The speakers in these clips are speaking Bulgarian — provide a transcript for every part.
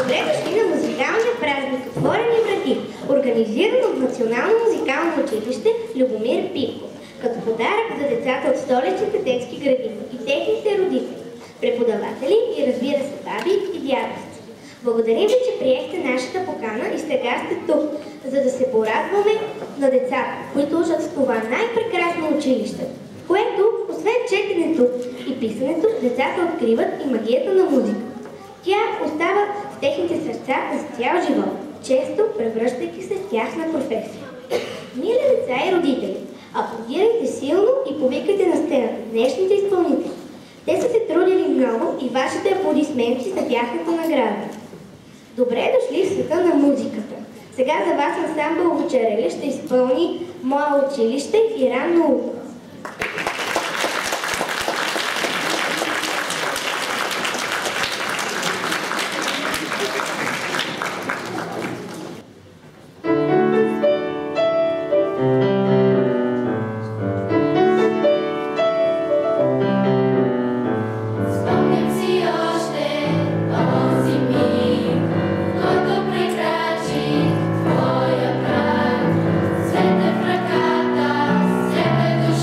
Добре дошли на музикалния празник "Отворени врати", организиран от Национално музикално училище "Любомир Пивков", като подарък за децата от столичните детски градини и техните родители, преподаватели и, разбира се, баби и дядовци. Благодарим ви, че приехте нашата покана и сега сте тук, за да се порадваме на децата, които учат в това най-прекрасно училище, в което, освен четенето и писането, децата откриват и магията на музика. Тя остава в техните сърца за цял живот, често превръщайки се в тяхна професия. Мили деца и родители, аплодирайте силно и повикайте на сцената днешните изпълнители. Те са се трудили много и вашите аплодисменти са тяхната награда. Добре дошли в света на музиката. Сега за вас ансамбъл "Овчарели" ще изпълни "Мое училище" и "Ранно утро". Свете в ръката, свете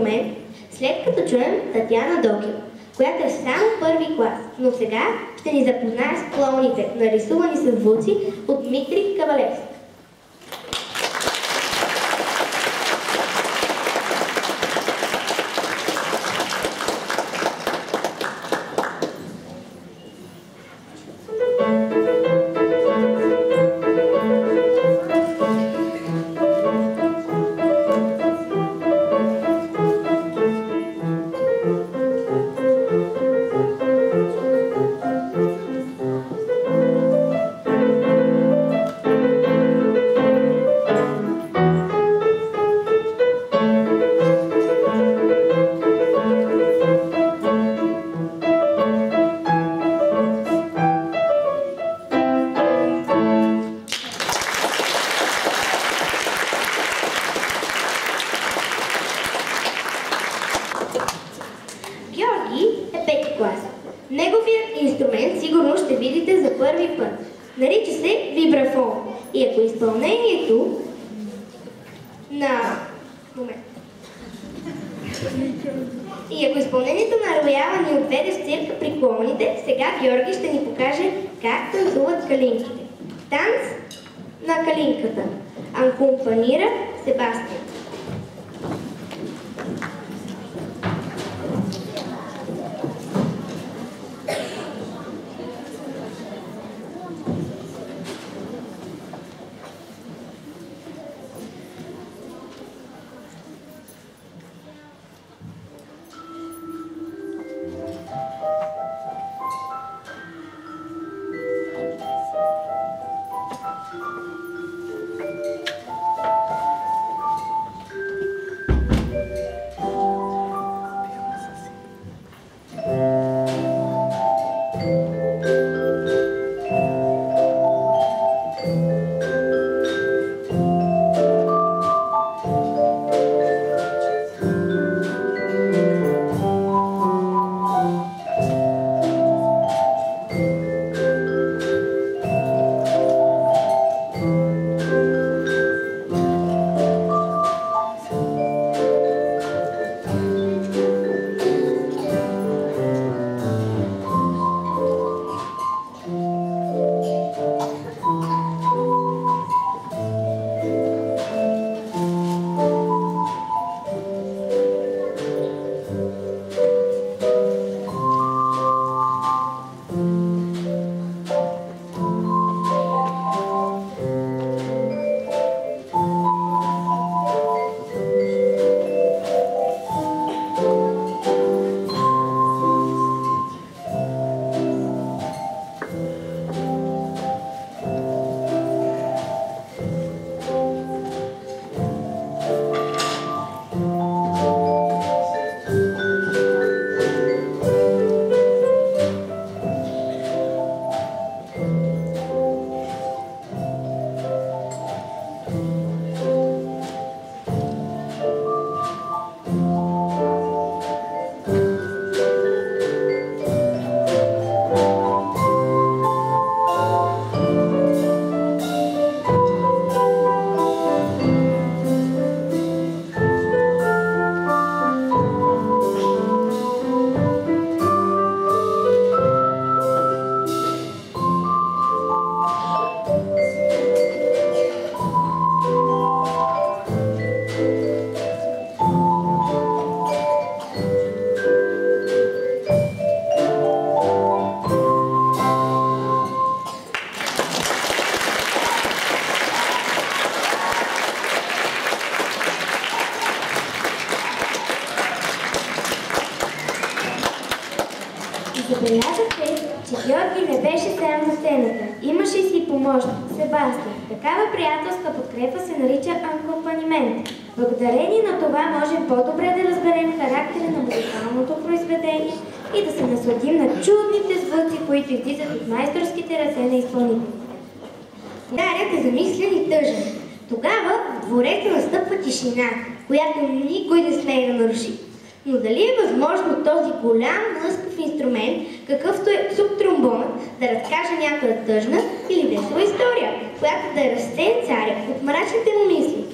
инструмент, след като чуем Татяна Докева, която е само първи клас, но сега ще ни запознае с клоуните, нарисувани с звуци от Дмитрий Кавалевски. Неговият инструмент сигурно ще видите за първи път. Нарича се вибрафон. И ако изпълнението на рояла ни отведе в цирка при клоуните, сега Георги ще ни покаже как танцуват калинките. Танц на калинката. Акомпанира Себастиан. Забелязахте, че Георги не беше сам на сцената. Имаше си помощник, Себастиан. Такава приятелска подкрепа се нарича акомпанимент. Благодарение на това можем по-добре да разберем характера на музикалното произведение и да се насладим на чудните звуци, които излизат от майсторските ръце на изпълнителите. Дарят е замислен и тъжен. Тогава в двореца настъпва тишина, която никой не смее да наруши. Но дали е възможно този голям лъскав инструмент, какъвто е субтромбонът, да разкаже някоя тъжна или весела история, която да разсее царя от мрачните му мисли?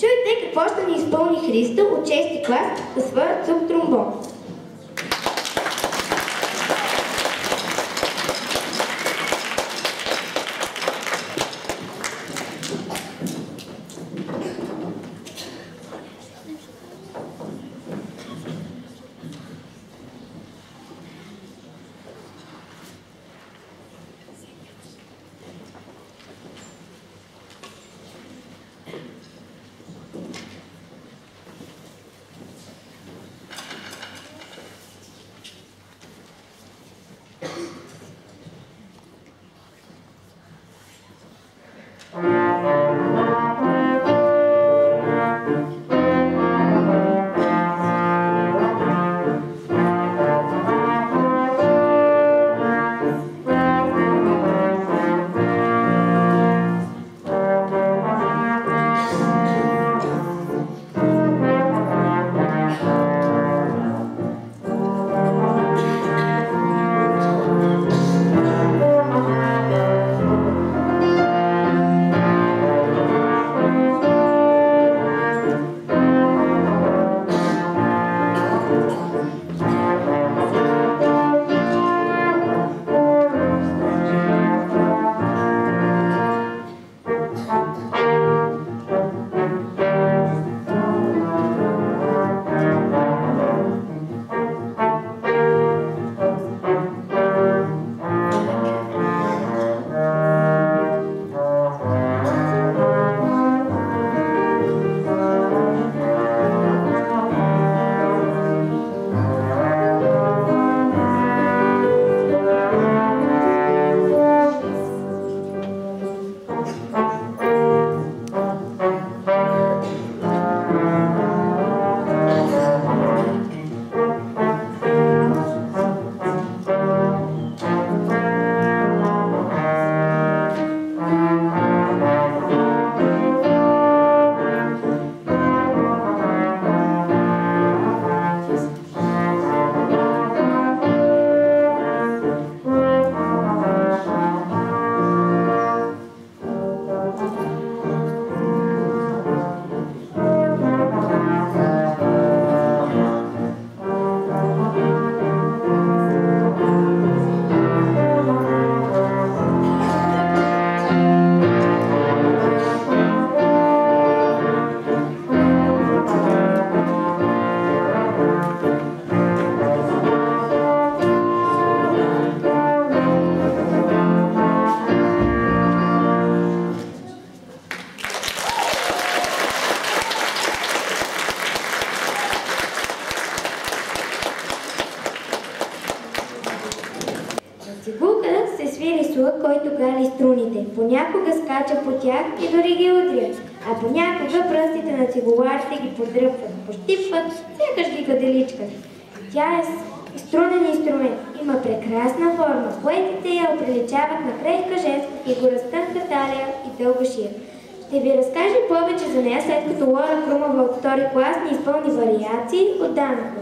Чуйте какво ще ни изпълни Христо от 6-ти клас със своя цук тромбон. Цигулка се свири слух, който гали струните. Понякога скача по тях и дори ги удря, а понякога пръстите на цигуларите ги подръпват, пощипват, сякаш ги гаделичкат. Тя е струнен инструмент, има прекрасна форма, поетите я оприличават на крехка женска фигура с тънка талия и дълга шия. Ще ви разкажа повече за нея, след като Лора Крумова от втори клас ни изпълни вариации от Данко.